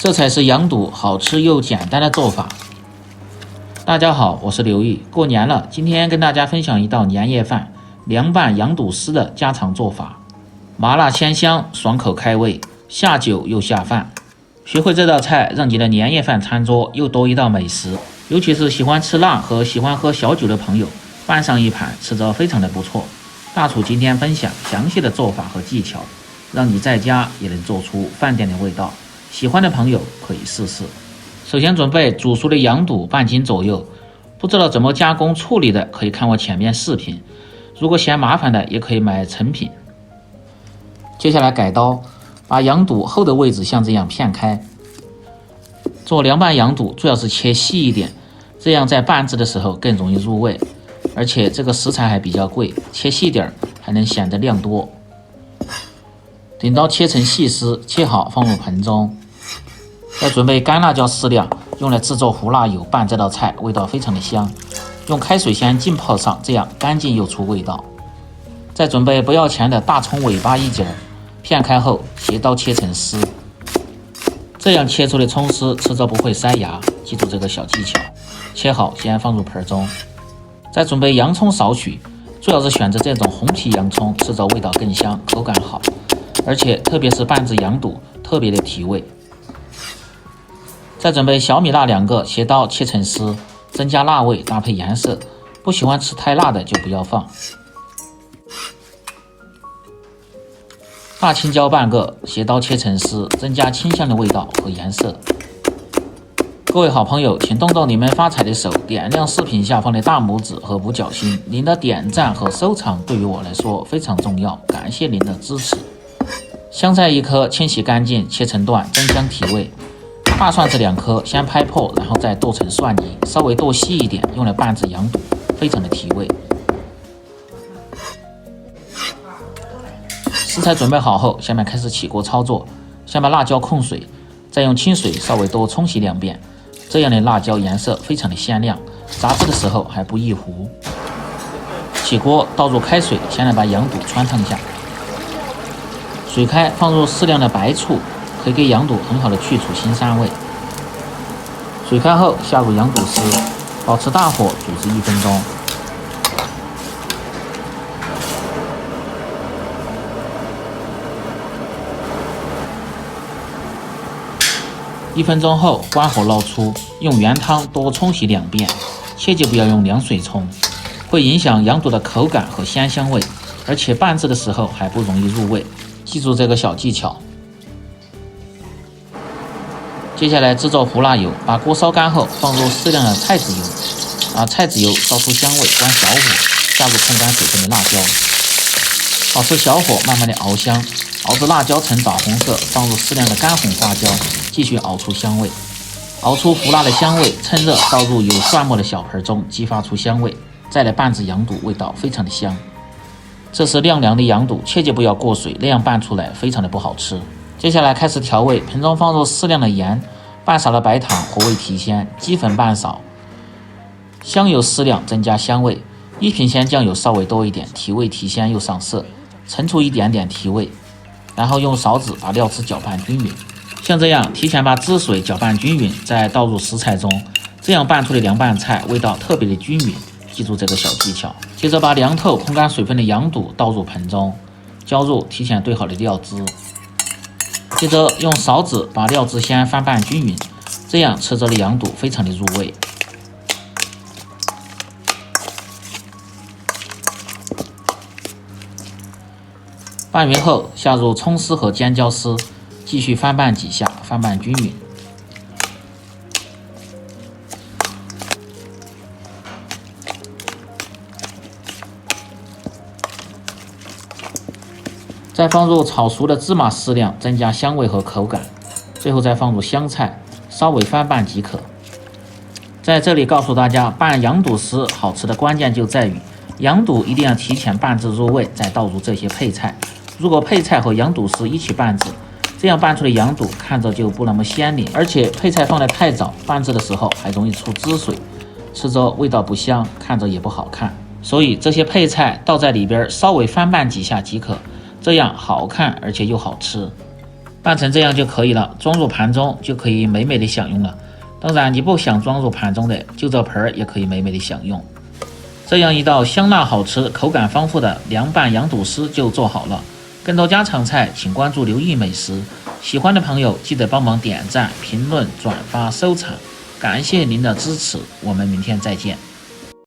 这才是羊肚好吃又简单的做法。大家好，我是刘毅。过年了，今天跟大家分享一道年夜饭——凉拌羊肚丝的家常做法，麻辣鲜香，爽口开胃，下酒又下饭。学会这道菜，让你的年夜饭餐桌又多一道美食。尤其是喜欢吃辣和喜欢喝小酒的朋友，拌上一盘，吃着非常的不错。大厨今天分享详细的做法和技巧，让你在家也能做出饭店的味道。喜欢的朋友可以试试。首先准备煮熟的羊肚半斤左右，不知道怎么加工处理的，可以看我前面视频。如果嫌麻烦的，也可以买成品。接下来改刀，把羊肚后的位置像这样片开。做凉拌羊肚最好是切细一点，这样在拌制的时候更容易入味，而且这个食材还比较贵，切细点还能显得量多。顶刀切成细丝，切好放入盆中。再准备干辣椒适量，用来制作胡辣油，拌这道菜味道非常的香。用开水先浸泡上，这样干净又出味道。再准备不要钱的大葱尾巴一节，片开后斜刀切成丝。这样切出的葱丝吃着不会塞牙，记住这个小技巧。切好先放入盆中。再准备洋葱少许，最好是选择这种红皮洋葱，吃着味道更香，口感好，而且特别是拌制羊肚特别的提味。再准备小米辣2个，斜刀切成丝，增加辣味，搭配颜色。不喜欢吃太辣的就不要放。大青椒半个，斜刀切成丝，增加清香的味道和颜色。各位好朋友，请动动你们发财的手，点亮视频下方的大拇指和五角星。您的点赞和收藏对于我来说非常重要，感谢您的支持。香菜1颗，清洗干净，切成段，增香提味。大蒜子2颗，先拍破，然后再剁成蒜泥，稍微剁细一点，用来拌制羊肚，非常的提味。食材准备好后，下面开始起锅操作。先把辣椒控水，再用清水稍微多冲洗2遍，这样的辣椒颜色非常的鲜亮，炸制的时候还不易糊。起锅倒入开水，先来把羊肚汆烫一下。水开，放入适量的白醋，可以给羊肚很好的去除腥膻味。水开后下入羊肚丝，保持大火煮至1分钟。1分钟后关火捞出，用原汤多冲洗2遍，切记不要用凉水冲，会影响羊肚的口感和鲜香味，而且拌制的时候还不容易入味，记住这个小技巧。接下来制作胡辣油，把锅烧干后放入适量的菜籽油，把菜籽油烧出香味，关小火，下入控干水分的辣椒，保持小火慢慢的熬香，熬至辣椒呈枣红色，放入适量的干红花椒，继续熬出香味，熬出胡辣的香味，趁热倒入有蒜末的小盆中，激发出香味，再来拌制羊肚，味道非常的香。这是晾凉的羊肚，切记不要过水，那样拌出来非常的不好吃。接下来开始调味，盆中放入适量的盐，半勺的白糖活味提鲜，鸡粉半勺，香油适量增加香味，1品鲜酱油稍微多一点，提味提鲜又上色，盛出一点点提味，然后用勺子把料汁搅拌均匀。像这样提前把汁水搅拌均匀，再倒入食材中，这样拌出的凉拌菜味道特别的均匀，记住这个小技巧。接着把凉透控干水分的羊肚倒入盆中，浇入提前兑好的料汁，接着用勺子把料汁先翻拌均匀，这样吃着的羊肚非常的入味。拌匀后下入葱丝和尖椒丝，继续翻拌几下，翻拌均匀。再放入炒熟的芝麻适量，增加香味和口感。最后再放入香菜，稍微翻拌即可。在这里告诉大家，拌羊肚丝好吃的关键就在于羊肚一定要提前拌制入味，再倒入这些配菜。如果配菜和羊肚丝一起拌制，这样拌出的羊肚看着就不那么鲜灵，而且配菜放得太早，拌制的时候还容易出汁水，吃着味道不香，看着也不好看。所以这些配菜倒在里边稍微翻拌几下即可，这样好看而且又好吃。拌成这样就可以了，装入盘中就可以美美的享用了。当然，你不想装入盘中的，就这盆儿也可以美美的享用。这样一道香辣好吃、口感丰富的凉拌羊肚丝就做好了。更多家常菜，请关注刘毅美食。喜欢的朋友记得帮忙点赞、评论、转发、收藏，感谢您的支持。我们明天再见。